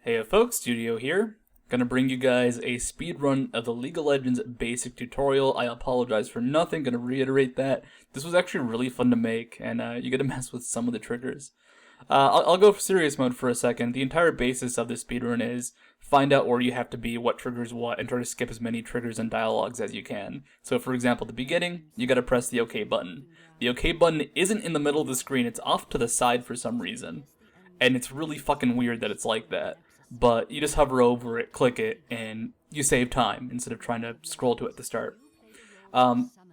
Hey folks, Studio here. Gonna bring you guys a speedrun of the League of Legends basic tutorial. I apologize for nothing, gonna reiterate that. This was actually really fun to make, and you get to mess with some of the triggers. I'll go for serious mode for a second. The entire basis of this speedrun is find out where you have to be, what triggers what, and try to skip as many triggers and dialogues as you can. So for example, at the beginning, you gotta press the OK button. The OK button isn't in the middle of the screen, it's off to the side for some reason. And it's really fucking weird that it's like that. But you just hover over it, click it, and you save time instead of trying to scroll to it at the start.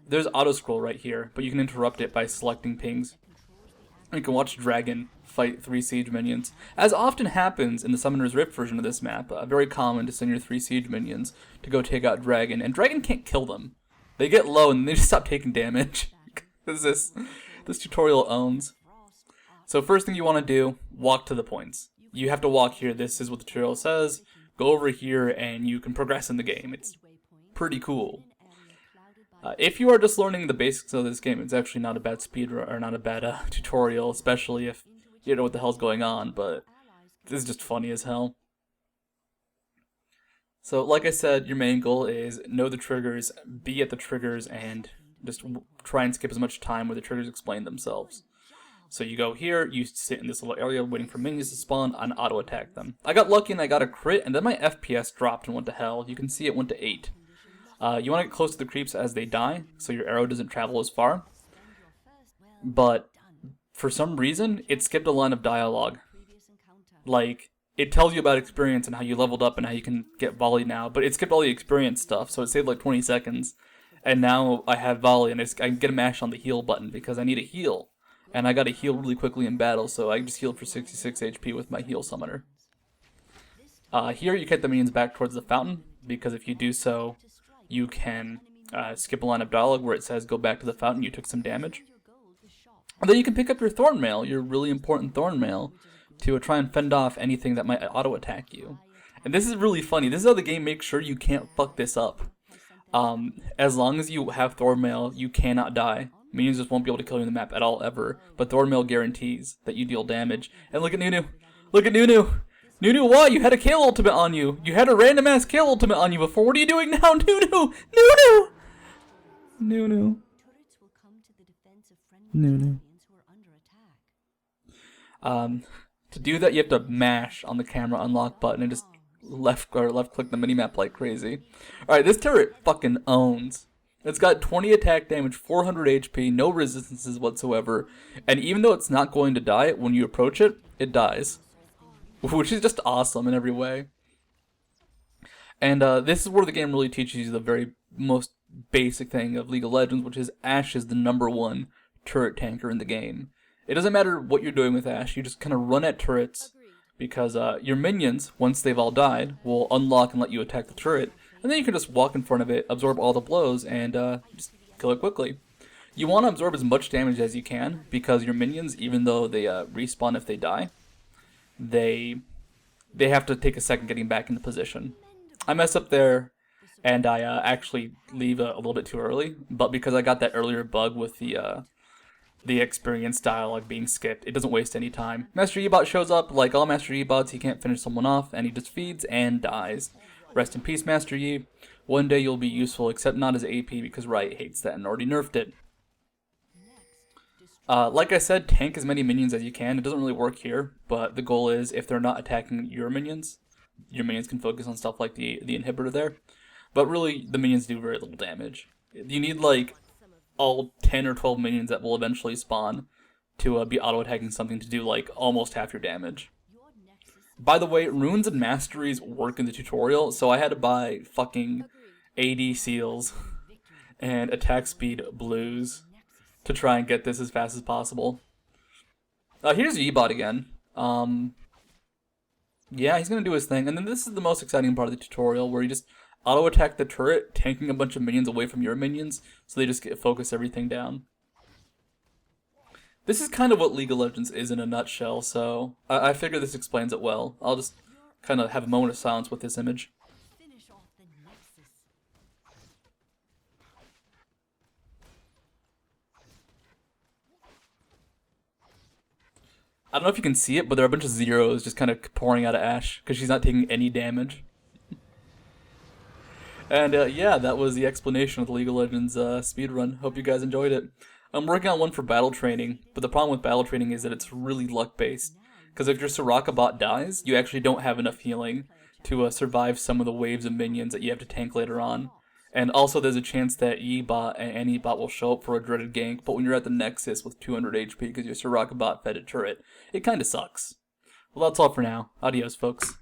There's auto scroll right here, but you can interrupt it by selecting pings. You can watch Dragon fight 3 siege minions. As often happens in the Summoner's Rift version of this map, very common to send your 3 siege minions to go take out Dragon, and Dragon can't kill them. They get low and they just stop taking damage. Because this tutorial owns. So first thing you want to do, walk to the points. You have to walk here, this is what the tutorial says. Go over here and you can progress in the game. It's pretty cool. If you are just learning the basics of this game, it's actually not a bad speedrun, or not a bad tutorial, especially if you don't know what the hell's going on, but this is just funny as hell. So like I said, your main goal is know the triggers, be at the triggers, and just try and skip as much time where the triggers explain themselves. So you go here, you sit in this little area waiting for minions to spawn, and auto-attack them. I got lucky and I got a crit, and then my FPS dropped and went to hell. You can see it went to 8. You want to get close to the creeps as they die, so your arrow doesn't travel as far. But for some reason, it skipped a line of dialogue. Like, it tells you about experience and how you leveled up and how you can get volley now, but it skipped all the experience stuff, so it saved like 20 seconds. And now I have volley, and I can get a mash on the heal button because I need a heal. And I gotta heal really quickly in battle, so I just healed for 66 HP with my heal summoner. Here you get the minions back towards the fountain, because if you do so, you can skip a line of dialogue where it says go back to the fountain, you took some damage. And then you can pick up your thorn mail, your really important thorn mail, to try and fend off anything that might auto-attack you. And this is really funny, this is how the game makes sure you can't fuck this up. As long as you have thorn mail, you cannot die. Minions just won't be able to kill you in the map at all, ever. But Thornmail guarantees that you deal damage. And look at Nunu! Look at Nunu! Nunu, why? You had a kill ultimate on you! You had a random-ass kill ultimate on you before! What are you doing now, Nunu? Nunu! Nunu. Nunu. To do that, you have to mash on the camera unlock button and just left click the minimap like crazy. Alright, this turret fucking owns. It's got 20 attack damage, 400 HP, no resistances whatsoever, and even though it's not going to die, when you approach it, it dies. Which is just awesome in every way. And this is where the game really teaches you the very most basic thing of League of Legends, which is Ashe is the #1 turret tanker in the game. It doesn't matter what you're doing with Ashe, you just kind of run at turrets, because your minions, once they've all died, will unlock and let you attack the turret. And then you can just walk in front of it, absorb all the blows, and just kill it quickly. You want to absorb as much damage as you can, because your minions, even though they respawn if they die, they have to take a second getting back into position. I mess up there, and I actually leave a little bit too early, but because I got that earlier bug with the experience dialogue being skipped, it doesn't waste any time. Master E-Bot shows up, like all Master E-Bots, he can't finish someone off, and he just feeds and dies. Rest in peace, Master Yi. One day you'll be useful, except not as AP because Riot hates that and already nerfed it. Like I said, tank as many minions as you can. It doesn't really work here, but the goal is if they're not attacking your minions can focus on stuff like the inhibitor there. But really, the minions do very little damage. You need like all 10 or 12 minions that will eventually spawn to be auto-attacking something to do like almost half your damage. By the way, runes and masteries work in the tutorial, so I had to buy fucking 80 seals and attack speed blues to try and get this as fast as possible. Here's E-Bot again. Yeah, he's gonna do his thing, and then this is the most exciting part of the tutorial, where you just auto-attack the turret, tanking a bunch of minions away from your minions, so they just focus everything down. This is kind of what League of Legends is in a nutshell, so I figure this explains it well. I'll just kind of have a moment of silence with this image. I don't know if you can see it, but there are a bunch of zeros just kind of pouring out of Ashe because she's not taking any damage. And yeah, that was the explanation of the League of Legends speedrun. Hope you guys enjoyed it. I'm working on one for battle training, but the problem with battle training is that it's really luck based. Because if your Soraka bot dies, you actually don't have enough healing to survive some of the waves of minions that you have to tank later on. And also there's a chance that E-bot and any bot will show up for a dreaded gank, but when you're at the Nexus with 200 HP because your Soraka bot fed a turret, it kinda sucks. Well, that's all for now. Adios, folks.